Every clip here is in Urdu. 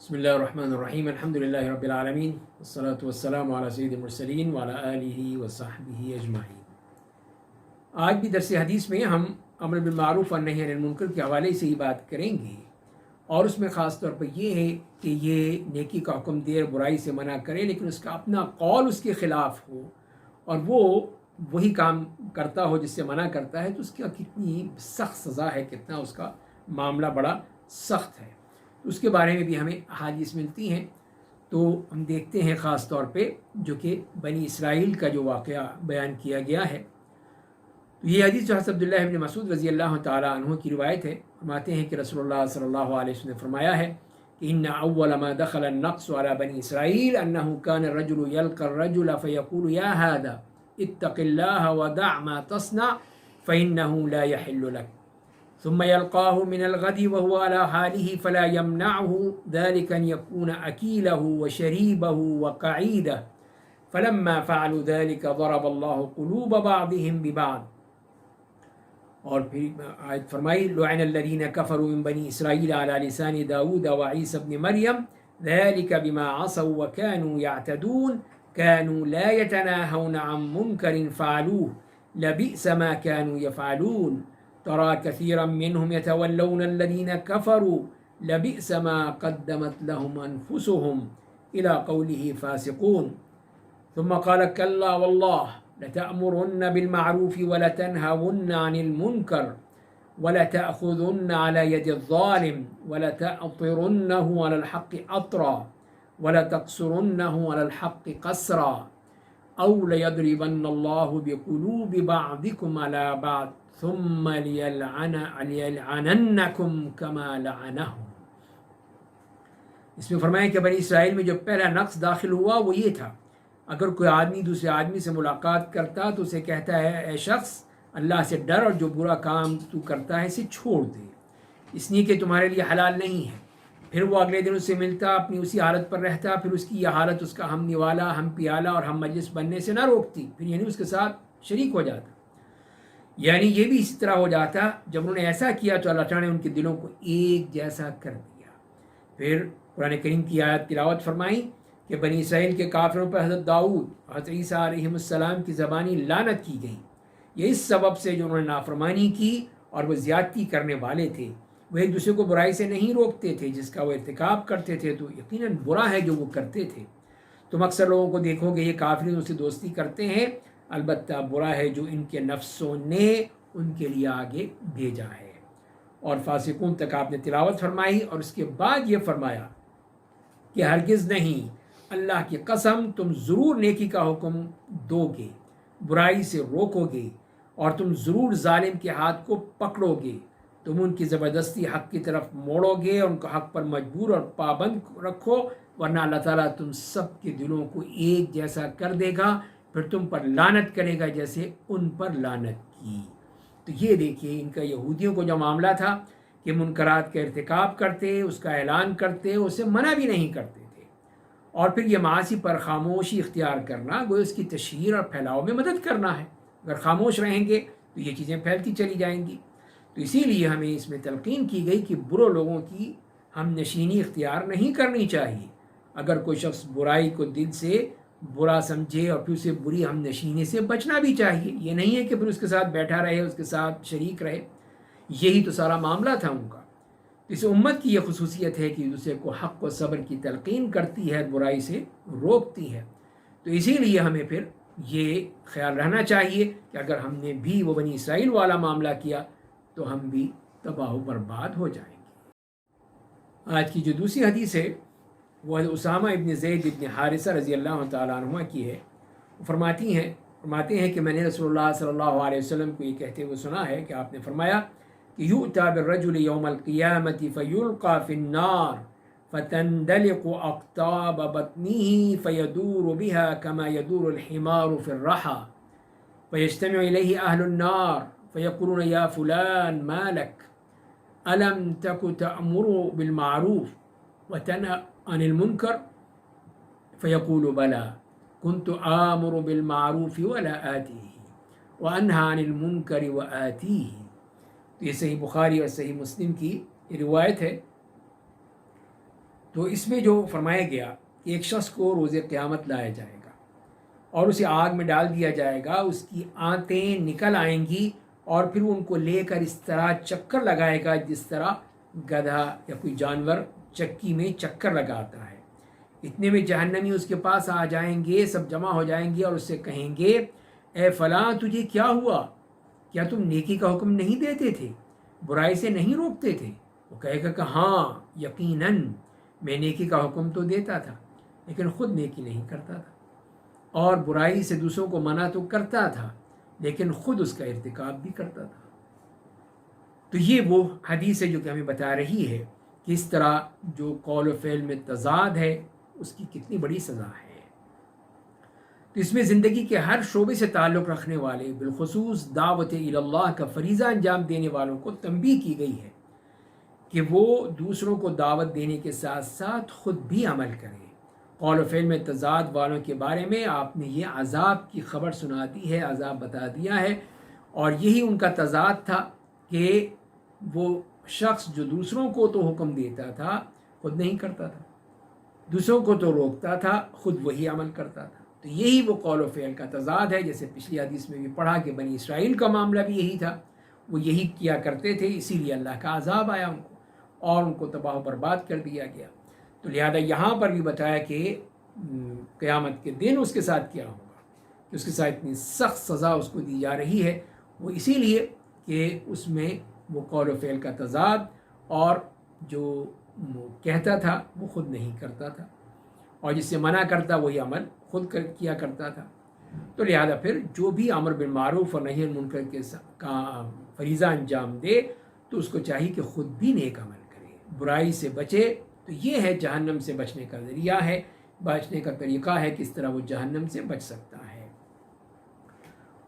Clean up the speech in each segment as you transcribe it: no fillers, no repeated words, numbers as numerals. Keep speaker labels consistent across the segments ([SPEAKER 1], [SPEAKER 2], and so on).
[SPEAKER 1] بسم اللہ الرحمن الرحیم الحمدللہ رب العالمین والصلاة والسلام علی سید المرسلین وعلی آلہ وصحبہ اجمعین۔ آج بھی درس حدیث میں ہم امر بالمعروف والنہی عن المنکر کے حوالے سے ہی بات کریں گے، اور اس میں خاص طور پر یہ ہے کہ یہ نیکی کا حکم دے اور برائی سے منع کرے، لیکن اس کا اپنا قول اس کے خلاف ہو اور وہ وہی کام کرتا ہو جس سے منع کرتا ہے، تو اس کا کتنی سخت سزا ہے، کتنا اس کا معاملہ بڑا سخت ہے۔ اس کے بارے میں بھی ہمیں احادیث ملتی ہیں، تو ہم دیکھتے ہیں خاص طور پہ جو کہ بنی اسرائیل کا جو واقعہ بیان کیا گیا ہے۔ تو یہ حدیث جو حضرت عبداللہ ابن مسعود رضی اللہ تعالیٰ عنہ کی روایت ہے، فرماتے ہیں کہ رسول اللہ صلی اللہ علیہ وسلم نے فرمایا ہے کہ ان اول ما دخل النقص على بنی اسرائیل انه كان الرجل يلقى الرجل فيقول يا هذا اتق الله ودع ما تصنع فإنه لا يحل لك، ثم يلقاه من الغد وهو على حاله فلا يمنعه ذلك أن يكون أكيله وشريبه وقعيده، فلما فعلوا ذلك ضرب الله قلوب بعضهم ببعض۔ اور پھر آیت فرمائی لعن الذين كفروا من بني إسرائيل على لسان داود وعيسى ابن مريم ذلك بما عصوا وكانوا يعتدون كانوا لا يتناهون عن منكر فعلوه لبئس ما كانوا يفعلون ترى كثيرا منهم يتولون الذين كفروا لبئس ما قدمت لهم أنفسهم إلى قوله فاسقون، ثم قال كلا والله لتأمرن بالمعروف ولتنهون عن المنكر ولتأخذن على يد الظالم ولتأطرنه على الحق أطرا ولتقصرنه على الحق قصرا أو ليضربن الله بقلوب بعضكم على بعض ثم ليلعننكم كما لعنهم۔ اس میں فرمایا کہ بنی اسرائیل میں جو پہلا نقص داخل ہوا وہ یہ تھا، اگر کوئی آدمی دوسرے آدمی سے ملاقات کرتا تو اسے کہتا ہے اے شخص اللہ سے ڈر اور جو برا کام تو کرتا ہے اسے چھوڑ دے، اس لیے کہ تمہارے لیے حلال نہیں ہے۔ پھر وہ اگلے دن اس سے ملتا، اپنی اسی حالت پر رہتا، پھر اس کی یہ حالت اس کا ہم نوالا، ہم پیالہ اور ہم مجلس بننے سے نہ روکتی، پھر یعنی اس کے ساتھ شریک ہو جاتا۔ یعنی یہ بھی اسی طرح ہو جاتا، جب انہوں نے ایسا کیا تو اللہ تعالیٰ نے ان کے دلوں کو ایک جیسا کر دیا۔ پھر قرآن کریم کی آیت تلاوت فرمائی کہ بنی اسرائیل کے کافروں پر حضرت داؤد اور حضرت عیسیٰ علیہ السلام کی زبانی لعنت کی گئی، یہ اس سبب سے جو انہوں نے نافرمانی کی اور وہ زیادتی کرنے والے تھے، وہ ایک دوسرے کو برائی سے نہیں روکتے تھے جس کا وہ ارتکاب کرتے تھے، تو یقیناً برا ہے جو وہ کرتے تھے۔ تم اکثر لوگوں کو دیکھو گے یہ کافر ان سے دوستی کرتے ہیں، البتہ برا ہے جو ان کے نفسوں نے ان کے لیے آگے بھیجا ہے۔ اور فاسقون تک آپ نے تلاوت فرمائی، اور اس کے بعد یہ فرمایا کہ ہرگز نہیں، اللہ کی قسم تم ضرور نیکی کا حکم دو گے، برائی سے روکو گے، اور تم ضرور ظالم کے ہاتھ کو پکڑو گے، تم ان کی زبردستی حق کی طرف موڑو گے، ان کو حق پر مجبور اور پابند رکھو، ورنہ اللہ تعالیٰ تم سب کے دلوں کو ایک جیسا کر دے گا، پھر تم پر لعنت کرے گا جیسے ان پر لعنت کی۔ تو یہ دیکھیے ان کا یہودیوں کو جو معاملہ تھا کہ منکرات کا ارتکاب کرتے، اس کا اعلان کرتے، اسے منع بھی نہیں کرتے تھے، اور پھر یہ معاصی پر خاموشی اختیار کرنا گویا اس کی تشہیر اور پھیلاؤ میں مدد کرنا ہے۔ اگر خاموش رہیں گے تو یہ چیزیں پھیلتی چلی جائیں گی۔ تو اسی لیے ہمیں اس میں تلقین کی گئی کہ برے لوگوں کی ہم نشینی اختیار نہیں کرنی چاہیے۔ اگر کوئی شخص برائی کو دل سے برا سمجھے اور پھر اسے بری ہم نشینی سے بچنا بھی چاہیے، یہ نہیں ہے کہ پھر اس کے ساتھ بیٹھا رہے، اس کے ساتھ شریک رہے۔ یہی تو سارا معاملہ تھا ان کا۔ اس امت کی یہ خصوصیت ہے کہ دوسرے کو حق و صبر کی تلقین کرتی ہے، برائی سے روکتی ہے۔ تو اسی لیے ہمیں پھر یہ خیال رہنا چاہیے کہ اگر ہم نے بھی وہ بنی اسرائیل والا معاملہ کیا تو ہم بھی تباہ و برباد ہو جائیں گے۔ آج کی جو دوسری حدیث ہے وہ اسامہ ابن زید ابن حارثہ رضی اللہ تعالیٰ عنہ کی ہے۔ وہ فرماتے ہیں کہ میں نے رسول اللہ صلی اللہ علیہ وسلم کو یہ کہتے ہوئے سنا ہے کہ آپ نے فرمایا کہ یؤتى بالرجل یوم القیامة فیلقى فی النار فتندلق اقطاب بطنه فیدور بها كما يدور الحمار في الرحى فيجتمع إليه أهل النار فيقولون يا فلان ما لك ألم تك تأمر بالمعروف وتنهى عن المنكر فيقول بلى كنت آمر بالمعروف ولا آتيه وأنهى عن المنكر وآتيه۔ تو یہ صحیح بخاری اور صحیح مسلم کی روایت ہے تو اس میں جو فرمایا گیا کہ ایک شخص کو روز قیامت لایا جائے گا اور اسے آگ میں ڈال دیا جائے گا، اس کی آنتیں نکل آئیں گی اور پھر ان کو لے کر اس طرح چکر لگائے گا جس طرح گدھا یا کوئی جانور چکی میں چکر لگاتا ہے۔ اتنے میں جہنمی اس کے پاس آ جائیں گے، سب جمع ہو جائیں گے اور اس سے کہیں گے اے فلاں تجھے کیا ہوا؟ کیا تم نیکی کا حکم نہیں دیتے تھے، برائی سے نہیں روکتے تھے؟ وہ کہے گا کہ ہاں یقیناً میں نیکی کا حکم تو دیتا تھا لیکن خود نیکی نہیں کرتا تھا، اور برائی سے دوسروں کو منع تو کرتا تھا لیکن خود اس کا ارتکاب بھی کرتا تھا۔ تو یہ وہ حدیث ہے جو کہ ہمیں بتا رہی ہے کہ اس طرح جو قول و فعل میں تضاد ہے اس کی کتنی بڑی سزا ہے۔ تو اس میں زندگی کے ہر شعبے سے تعلق رکھنے والے بالخصوص دعوت اللہ کا فریضہ انجام دینے والوں کو تنبیہ کی گئی ہے کہ وہ دوسروں کو دعوت دینے کے ساتھ ساتھ خود بھی عمل کریں۔ قول و فعل میں تضاد والوں کے بارے میں آپ نے یہ عذاب کی خبر سنا دی ہے، عذاب بتا دیا ہے، اور یہی ان کا تضاد تھا کہ وہ شخص جو دوسروں کو تو حکم دیتا تھا خود نہیں کرتا تھا، دوسروں کو تو روکتا تھا خود وہی عمل کرتا تھا۔ تو یہی وہ قول و فعل کا تضاد ہے، جیسے پچھلی حدیث میں بھی پڑھا کہ بنی اسرائیل کا معاملہ بھی یہی تھا، وہ یہی کیا کرتے تھے، اسی لیے اللہ کا عذاب آیا ان کو اور ان کو تباہ و برباد کر دیا گیا۔ تو لہذا یہاں پر بھی بتایا کہ قیامت کے دن اس کے ساتھ کیا ہوگا، کہ اس کے ساتھ اتنی سخت سزا اس کو دی جا رہی ہے، وہ اسی لیے کہ اس میں وہ قول و فعل کا تضاد اور جو کہتا تھا وہ خود نہیں کرتا تھا، اور جس سے منع کرتا وہی عمل خود کیا کرتا تھا۔ تو لہذا پھر جو بھی امر بالمعروف اور نہی عن المنکر کا فریضہ انجام دے تو اس کو چاہیے کہ خود بھی نیک عمل کرے، برائی سے بچے۔ تو یہ ہے جہنم سے بچنے کا ذریعہ ہے، بچنے کا طریقہ ہے، کس طرح وہ جہنم سے بچ سکتا ہے۔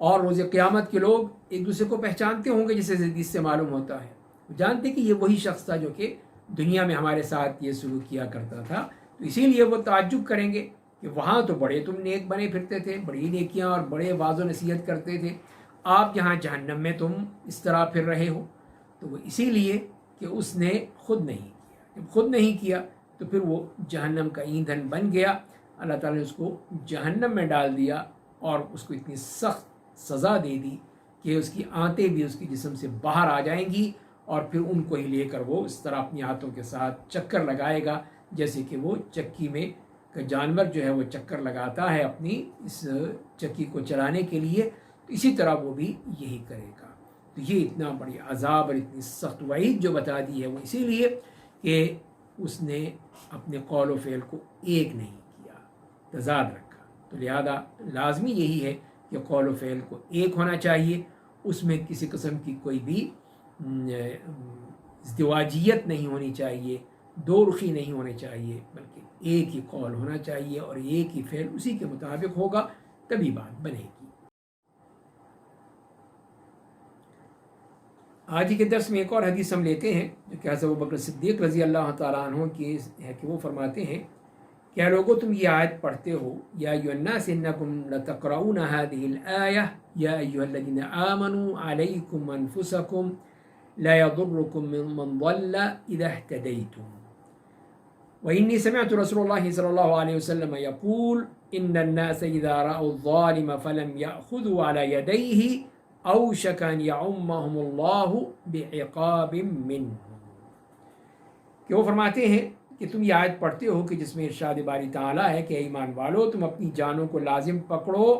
[SPEAKER 1] اور روز قیامت کے لوگ ایک دوسرے کو پہچانتے ہوں گے، جسے حدیث سے معلوم ہوتا ہے، وہ جانتے کہ یہ وہی شخص تھا جو کہ دنیا میں ہمارے ساتھ یہ سلوک کیا کرتا تھا، تو اسی لیے وہ تعجب کریں گے کہ وہاں تو بڑے تم نیک بنے پھرتے تھے، بڑی نیکیاں اور بڑے واعظ و نصیحت کرتے تھے، آپ یہاں جہنم میں تم اس طرح پھر رہے ہو۔ تو وہ اسی لیے کہ اس نے خود نہیں کیا، جب خود نہیں کیا تو پھر وہ جہنم کا ایندھن بن گیا، اللہ تعالیٰ نے اس کو جہنم میں ڈال دیا اور اس کو اتنی سخت سزا دے دی کہ اس کی آنتیں بھی اس کے جسم سے باہر آ جائیں گی، اور پھر ان کو ہی لے کر وہ اس طرح اپنی ہاتھوں کے ساتھ چکر لگائے گا جیسے کہ وہ چکی میں کا جانور جو ہے وہ چکر لگاتا ہے اپنی اس چکی کو چلانے کے لیے، تو اسی طرح وہ بھی یہی کرے گا۔ تو یہ اتنا بڑی عذاب اور اتنی سخت وعید جو بتا دی ہے وہ اسی لیے کہ اس نے اپنے قول و فعل کو ایک نہیں کیا، تضاد رکھا۔ تو لہذا لازمی یہی ہے کہ قول و فعل کو ایک ہونا چاہیے، اس میں کسی قسم کی کوئی بھی ازدواجیت نہیں ہونی چاہیے، دو رخی نہیں ہونے چاہیے، بلکہ ایک ہی قول ہونا چاہیے اور ایک ہی فعل اسی کے مطابق ہوگا، تبھی بات بنے گی۔ آج ہی کے درس میں ایک اور حدیث ہم لیتے ہیں جو کہ حضرت ابوبکر صدیق رضی اللہ تعالیٰ عنہ کی ہے کہ وہ فرماتے ہیں کیا لوگوں تم یہ آیت پڑھتے ہو یا ایھا الناس انکم لتقرؤون هذه الآیہ یا ایھا الذین آمنوا علیکم انفسکم لا يضركم من ضل اذا اهتديتم وإني سمعت رسول الله صلى الله عليه وسلم يقول إن الناس إذا رأوا الظالم فلم يأخذوا على يديه أوشك أن يعمهم الله بعقاب منه۔ کہ وہ فرماتے ہیں کہ تم یہ آیت پڑھتے ہو کہ جس میں ارشاد باری تعالیٰ ہے کہ ایمان والو تم اپنی جانوں کو لازم پکڑو،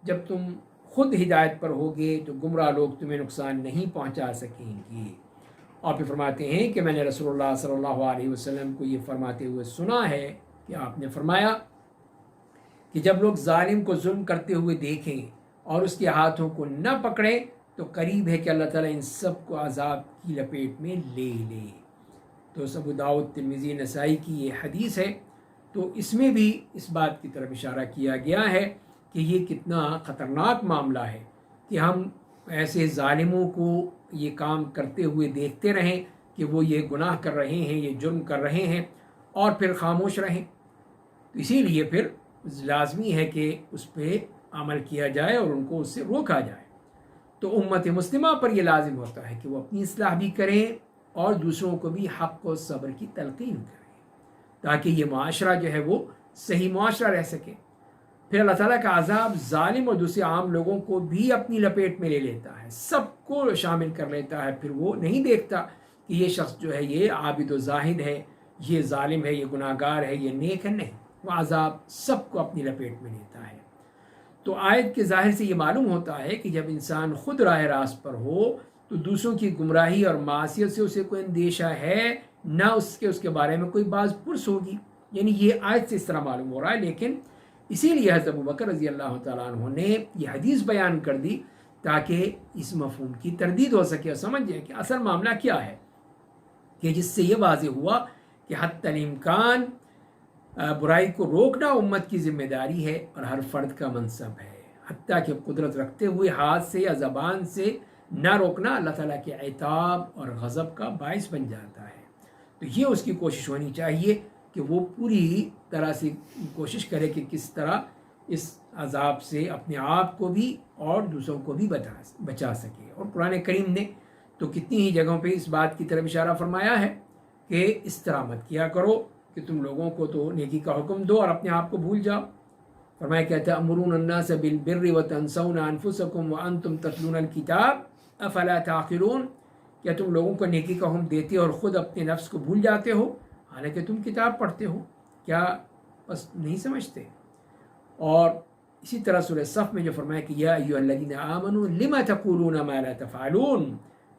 [SPEAKER 1] جب تم خود ہدایت پر ہوگے تو گمراہ لوگ تمہیں نقصان نہیں پہنچا سکیں گے۔ اور پھر فرماتے ہیں کہ میں نے رسول اللہ صلی اللہ علیہ وسلم کو یہ فرماتے ہوئے سنا ہے کہ آپ نے فرمایا کہ جب لوگ ظالم کو ظلم کرتے ہوئے دیکھیں اور اس کے ہاتھوں کو نہ پکڑیں تو قریب ہے کہ اللہ تعالیٰ ان سب کو عذاب کی لپیٹ میں لے لے۔ تو ابو داؤد ترمذی نسائی کی یہ حدیث ہے، تو اس میں بھی اس بات کی طرف اشارہ کیا گیا ہے کہ یہ کتنا خطرناک معاملہ ہے کہ ہم ایسے ظالموں کو یہ کام کرتے ہوئے دیکھتے رہیں کہ وہ یہ گناہ کر رہے ہیں، یہ جرم کر رہے ہیں، اور پھر خاموش رہیں۔ تو اسی لیے پھر لازمی ہے کہ اس پہ عمل کیا جائے اور ان کو اس سے روکا جائے۔ تو امت مسلمہ پر یہ لازم ہوتا ہے کہ وہ اپنی اصلاح بھی کریں اور دوسروں کو بھی حق و صبر کی تلقین کریں تاکہ یہ معاشرہ جو ہے وہ صحیح معاشرہ رہ سکے۔ پھر اللہ تعالیٰ کا عذاب ظالم اور دوسرے عام لوگوں کو بھی اپنی لپیٹ میں لے لیتا ہے، سب کو شامل کر لیتا ہے۔ پھر وہ نہیں دیکھتا کہ یہ شخص جو ہے یہ عابد و زاہد ہے، یہ ظالم ہے، یہ گناہ گار ہے، یہ نیک ہے، نہیں، وہ عذاب سب کو اپنی لپیٹ میں لیتا ہے۔ تو آیت کے ظاہر سے یہ معلوم ہوتا ہے کہ جب انسان خود راہ راست پر ہو تو دوسروں کی گمراہی اور معصیت سے اسے کوئی اندیشہ ہے نہ اس کے بارے میں کوئی باز پرس ہوگی، یعنی یہ آیت سے اس طرح معلوم ہو رہا ہے۔ لیکن اسی لیے حضرت ابوبکر رضی اللہ تعالیٰ عنہ نے یہ حدیث بیان کر دی تاکہ اس مفہوم کی تردید ہو سکے اور سمجھ جائے کہ اصل معاملہ کیا ہے، کہ جس سے یہ واضح ہوا کہ حتی الامکان برائی کو روکنا امت کی ذمہ داری ہے اور ہر فرد کا منصب ہے، حتیٰ کہ قدرت رکھتے ہوئے ہاتھ سے یا زبان سے نہ روکنا اللہ تعالیٰ کے عتاب اور غضب کا باعث بن جاتا ہے۔ تو یہ اس کی کوشش ہونی چاہیے کہ وہ پوری طرح سے کوشش کرے کہ کس طرح اس عذاب سے اپنے آپ کو بھی اور دوسروں کو بھی بچا سکے۔ اور قرآن کریم نے تو کتنی ہی جگہوں پہ اس بات کی طرف اشارہ فرمایا ہے کہ اس طرح مت کیا کرو کہ تم لوگوں کو تو نیکی کا حکم دو اور اپنے آپ کو بھول جاؤ۔ فرمایا کہتا ہے امرون الناس بالبر وتنسون انفسکم وانتم تتلون الکتاب افلا تعقلون، کیا تم لوگوں کو نیکی کا حکم دیتے اور خود اپنے نفس کو بھول جاتے ہو حالانکہ تم کتاب پڑھتے ہو، کیا بس نہیں سمجھتے؟ اور اسی طرح سورہ صف میں جو فرمایا کہ یا ایھا الذین آمنوا لما تقولون ما لا تفعلون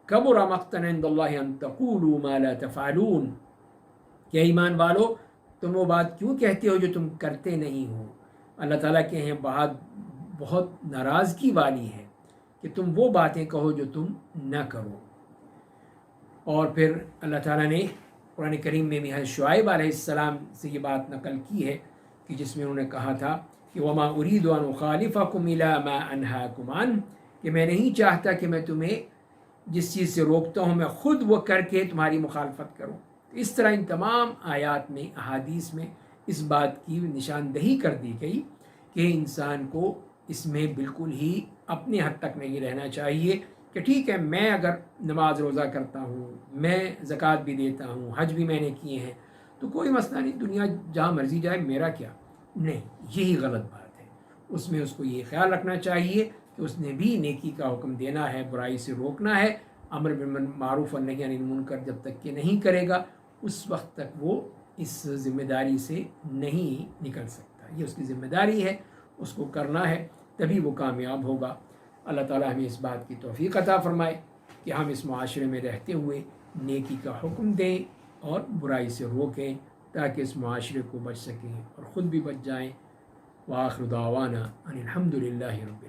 [SPEAKER 1] کبر مقتا عند اللہ ان تقولوا ما لا تفعلون، کہ ایمان والو تم وہ بات کیوں کہتے ہو جو تم کرتے نہیں ہو؟ اللہ تعالیٰ کے ہیں بات بہت ناراضگی والی ہے کہ تم وہ باتیں کہو جو تم نہ کرو۔ اور پھر اللہ تعالیٰ نے قرآن کریم میں بھی حضرت شعیب علیہ السلام سے یہ بات نقل کی ہے کہ جس میں انہوں نے کہا تھا کہ وما ارید ان اخالفکم الی ما انہاکم عنہ، کہ میں نہیں چاہتا کہ میں تمہیں جس چیز سے روکتا ہوں میں خود وہ کر کے تمہاری مخالفت کروں۔ اس طرح ان تمام آیات میں احادیث میں اس بات کی نشاندہی کر دی گئی کہ انسان کو اس میں بالکل ہی اپنے حد تک نہیں رہنا چاہیے کہ ٹھیک ہے میں اگر نماز روزہ کرتا ہوں، میں زکوٰۃ بھی دیتا ہوں، حج بھی میں نے کیے ہیں تو کوئی مسئلہ نہیں، دنیا جہاں مرضی جائے میرا کیا، نہیں، یہی غلط بات ہے۔ اس میں اس کو یہ خیال رکھنا چاہیے کہ اس نے بھی نیکی کا حکم دینا ہے، برائی سے روکنا ہے، امر بالمعروف اور نہی عن المنکر جب تک کہ نہیں کرے گا اس وقت تک وہ اس ذمہ داری سے نہیں نکل سکتا۔ یہ اس کی ذمہ داری ہے، اس کو کرنا ہے، تبھی وہ کامیاب ہوگا۔ اللہ تعالیٰ ہمیں اس بات کی توفیق عطا فرمائے کہ ہم اس معاشرے میں رہتے ہوئے نیکی کا حکم دیں اور برائی سے روکیں تاکہ اس معاشرے کو بچ سکیں اور خود بھی بچ جائیں۔ وآخر دعوانا ان الحمد للہ رب